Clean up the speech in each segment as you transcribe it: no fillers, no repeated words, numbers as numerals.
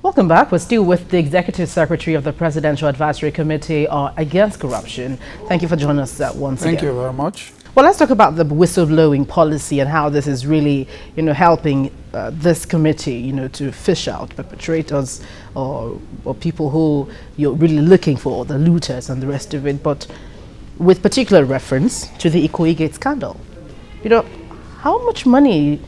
Welcome back. We're still with the Executive Secretary of the Presidential Advisory Committee Against Corruption. Thank you for joining us once again. Thank you very much. Well, let's talk about the whistleblowing policy and how this is really, helping this committee, to fish out perpetrators or people who you're really looking for, the looters and the rest of it. But with particular reference to the Ikoyi scandal, how much money,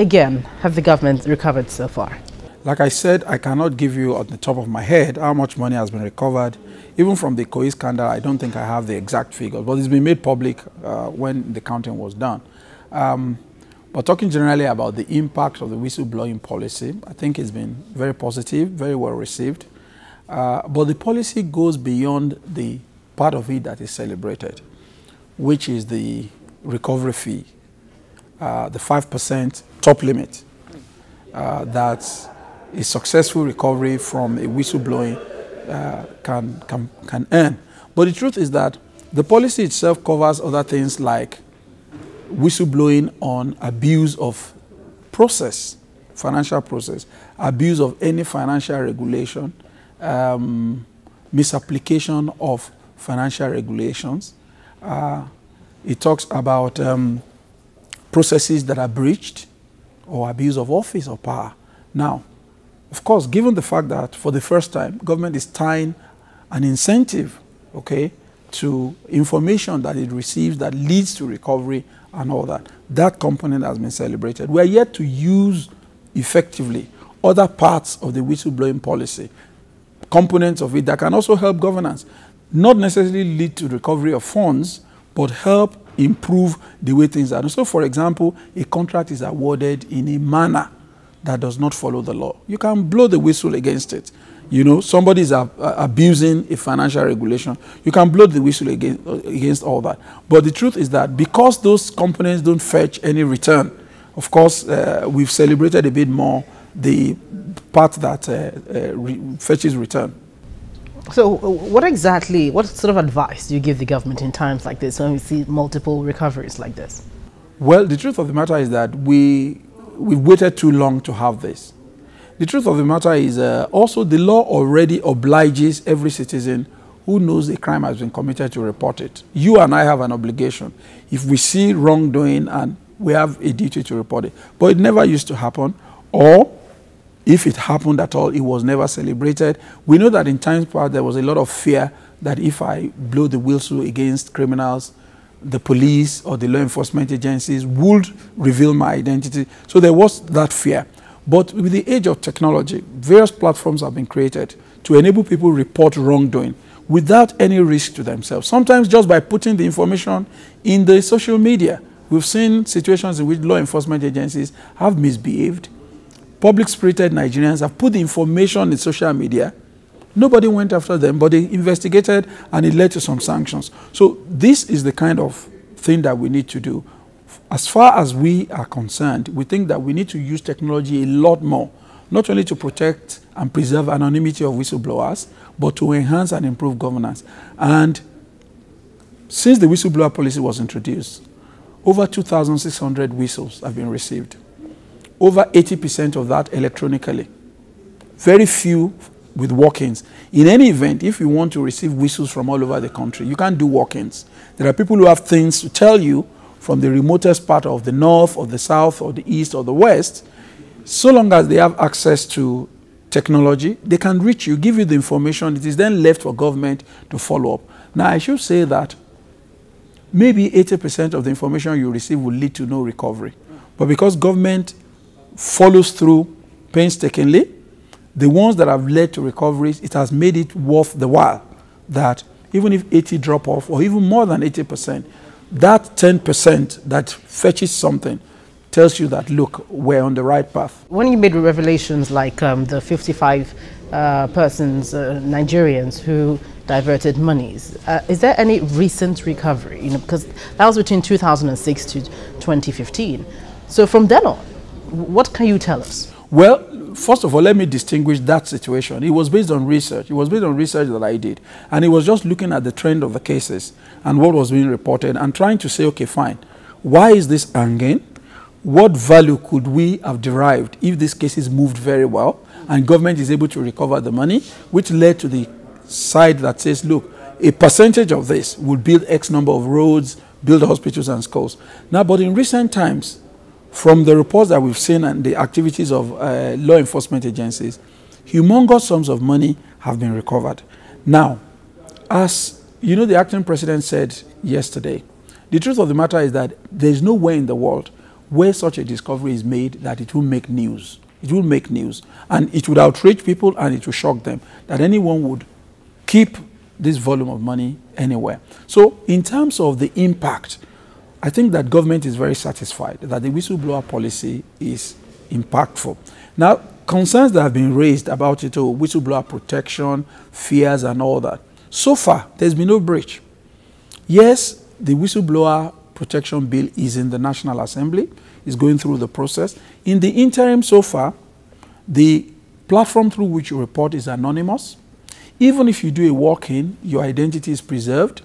again, have the government recovered so far? Like I said, I cannot give you on the top of my head how much money has been recovered. Even from the Ikoyi scandal, I don't think I have the exact figure, but it's been made public when the counting was done. But talking generally about the impact of the whistleblowing policy, I think it's been very positive, very well received. But the policy goes beyond the part of it that is celebrated, which is the recovery fee, the 5% top limit that a successful recovery from a whistleblowing can earn. But the truth is that the policy itself covers other things like whistleblowing on abuse of process, financial process, abuse of any financial regulation, misapplication of financial regulations. It talks about processes that are breached or abuse of office or power. Now, of course, given the fact that for the first time, government is tying an incentive, to information that it receives that leads to recovery and all that, that component has been celebrated. We are yet to use effectively other parts of the whistleblowing policy, components of it that can also help governance, not necessarily lead to recovery of funds, but help improve the way things are done. So, for example, a contract is awarded in a manner that does not follow the law. You can blow the whistle against it. Somebody is abusing a financial regulation. You can blow the whistle against all that. But the truth is that because those components don't fetch any return, of course, we've celebrated a bit more the part that fetches return. So what sort of advice do you give the government in times like this when we see multiple recoveries like this? Well, the truth of the matter is that we've waited too long to have this. The truth of the matter is also the law already obliges every citizen who knows a crime has been committed to report it. You and I have an obligation. If we see wrongdoing, and we have a duty to report it. But it never used to happen, or if it happened at all, it was never celebrated. We know that in times past there was a lot of fear that if I blow the whistle against criminals, the police or the law enforcement agencies would reveal my identity. So there was that fear. But with the age of technology, various platforms have been created to enable people to report wrongdoing without any risk to themselves. Sometimes just by putting the information in the social media. We've seen situations in which law enforcement agencies have misbehaved. Public-spirited Nigerians have put the information in social media. Nobody went after them, but they investigated and it led to some sanctions. So this is the kind of thing that we need to do. As far as we are concerned, we think that we need to use technology a lot more, not only to protect and preserve anonymity of whistleblowers, but to enhance and improve governance. And since the whistleblower policy was introduced, over 2,600 whistles have been received. Over 80% of that electronically. Very few with walk-ins. In any event, if you want to receive whistles from all over the country, you can't do walk-ins. There are people who have things to tell you from the remotest part of the north or the south or the east or the west. So long as they have access to technology, they can reach you, give you the information. It is then left for government to follow up. Now, I should say that maybe 80% of the information you receive will lead to no recovery. But because government follows through painstakingly, the ones that have led to recoveries, it has made it worth the while that even if 80 drop off or even more than 80%, that 10% that fetches something tells you that, look, we're on the right path. When you made revelations like the 55 persons, Nigerians who diverted monies, is there any recent recovery? Because that was between 2006 to 2015. So from then on, what can you tell us? Well, first of all, let me distinguish that situation. It was based on research. It was based on research that I did. And it was just looking at the trend of the cases and what was being reported and trying to say, okay, fine, why is this hanging? What value could we have derived if these cases moved very well? and government is able to recover the money, which led to the side that says, look, a percentage of this will build X number of roads, build hospitals and schools. Now, but in recent times, from the reports that we've seen and the activities of law enforcement agencies, humongous sums of money have been recovered. Now, as you know, the acting president said yesterday, the truth of the matter is that there's no way in the world where such a discovery is made that it will make news. It will make news. And it would outrage people and it will shock them that anyone would keep this volume of money anywhere. So in terms of the impact, I think that government is very satisfied that the whistleblower policy is impactful. Now, concerns that have been raised about it, whistleblower protection, fears and all that, so far there's been no breach. Yes, the whistleblower protection bill is in the National Assembly, is going through the process. In the interim so far, the platform through which you report is anonymous. Even if you do a walk-in, your identity is preserved.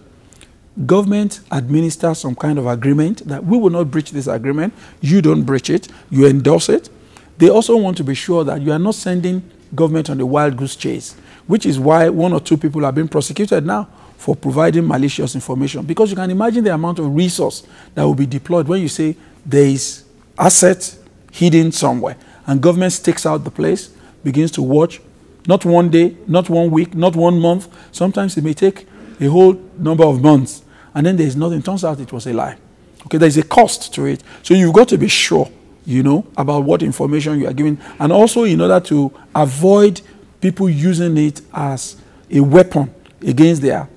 Government administers some kind of agreement that we will not breach this agreement, you don't breach it, you endorse it. They also want to be sure that you are not sending government on the wild goose chase, which is why 1 or 2 people have been prosecuted now for providing malicious information. Because you can imagine the amount of resource that will be deployed when you say there is asset hidden somewhere and government stakes out the place, begins to watch, not one day, not 1 week, not 1 month. Sometimes it may take a whole number of months and then there's nothing. Turns out it was a lie. Okay, there's a cost to it. So you've got to be sure, you know, about what information you are giving. And also in order to avoid people using it as a weapon against their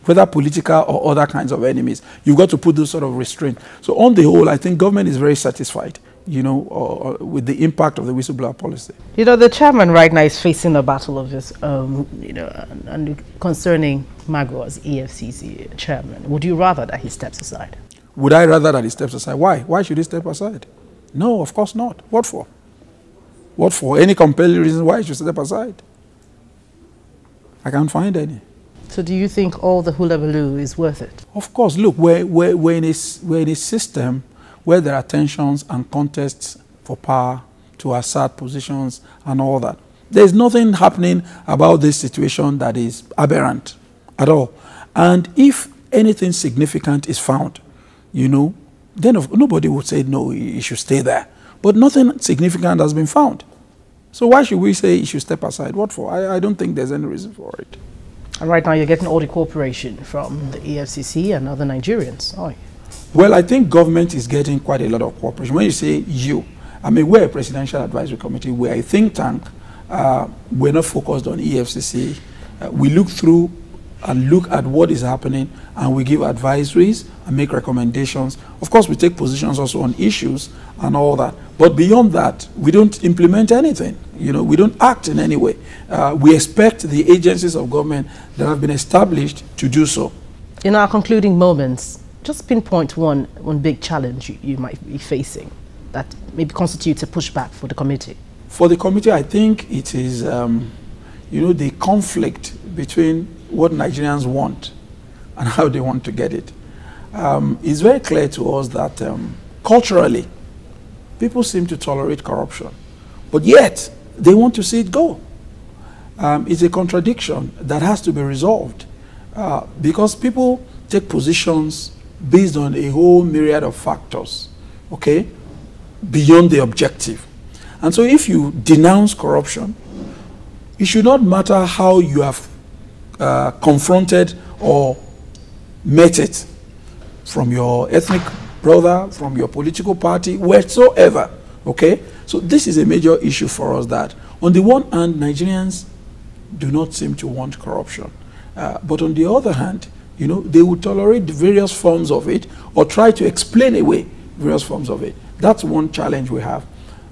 whether political or other kinds of enemies. You've got to put those sort of restraint. So on the whole, I think government is very satisfied, you know, with the impact of the whistleblower policy. You know, the chairman right now is facing a battle of his own, you know, and concerning Mago as EFCC chairman. Would you rather that he steps aside? Would I rather that he steps aside? Why? Why should he step aside? No, of course not. What for? What for? Any compelling reason why he should step aside? I can't find any. So do you think all the hullabaloo is worth it? Of course. Look, we're in a system where there are tensions and contests for power to assert positions and all that. There's nothing happening about this situation that is aberrant at all. And if anything significant is found, you know, then nobody would say, no, he should stay there. But nothing significant has been found. So why should we say he should step aside? What for? I don't think there's any reason for it. And right now you're getting all the cooperation from the EFCC and other Nigerians. Oh. Well, I think government is getting quite a lot of cooperation. When you say you, I mean, we're a presidential advisory committee, we're a think tank. We're not focused on EFCC. We look through and look at what is happening and we give advisories and make recommendations. Of course, we take positions also on issues and all that. But beyond that, we don't implement anything. You know, we don't act in any way. We expect the agencies of government that have been established to do so. In our concluding moments, just pinpoint one big challenge you might be facing that maybe constitutes a pushback for the committee. For the committee, I think it is, you know, the conflict between what Nigerians want and how they want to get it. It's very clear to us that culturally, people seem to tolerate corruption, but yet they want to see it go. It's a contradiction that has to be resolved because people take positions based on a whole myriad of factors, okay, beyond the objective. And so if you denounce corruption, it should not matter how you have confronted or met it, from your ethnic brother, from your political party, wheresoever, okay? So this is a major issue for us that, on the one hand, Nigerians do not seem to want corruption. But on the other hand, you know, they would tolerate various forms of it or try to explain away various forms of it. That's one challenge we have.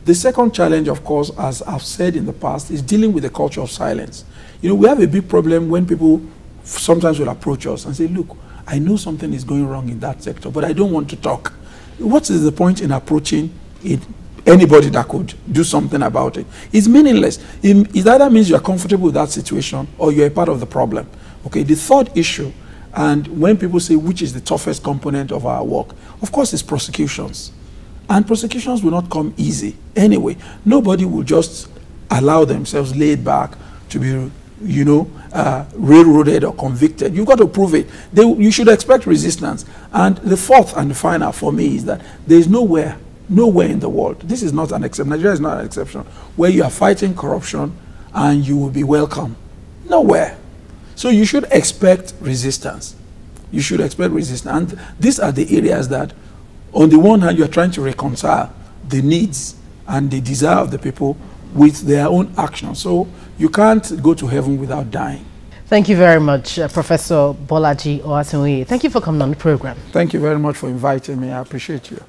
The second challenge, of course, as I've said in the past, is dealing with the culture of silence. You know, we have a big problem when people sometimes will approach us and say, look, I know something is going wrong in that sector, but I don't want to talk. What is the point in approaching anybody that could do something about it? It's meaningless. It either means you're comfortable with that situation or you're a part of the problem. Okay, the third issue, and when people say which is the toughest component of our work, of course it's prosecutions. And prosecutions will not come easy anyway. Nobody will just allow themselves laid back to be, you know, railroaded or convicted. You've got to prove it. You should expect resistance. And the fourth and the final for me is that there is nowhere in the world, this is not an exception, Nigeria is not an exception, where you are fighting corruption and you will be welcome. Nowhere. So you should expect resistance. You should expect resistance. And these are the areas that, on the one hand, you are trying to reconcile the needs and the desire of the people with their own actions. So you can't go to heaven without dying. Thank you very much, Professor Bolaji Oatunwiyi. Thank you for coming on the program. Thank you very much for inviting me. I appreciate you.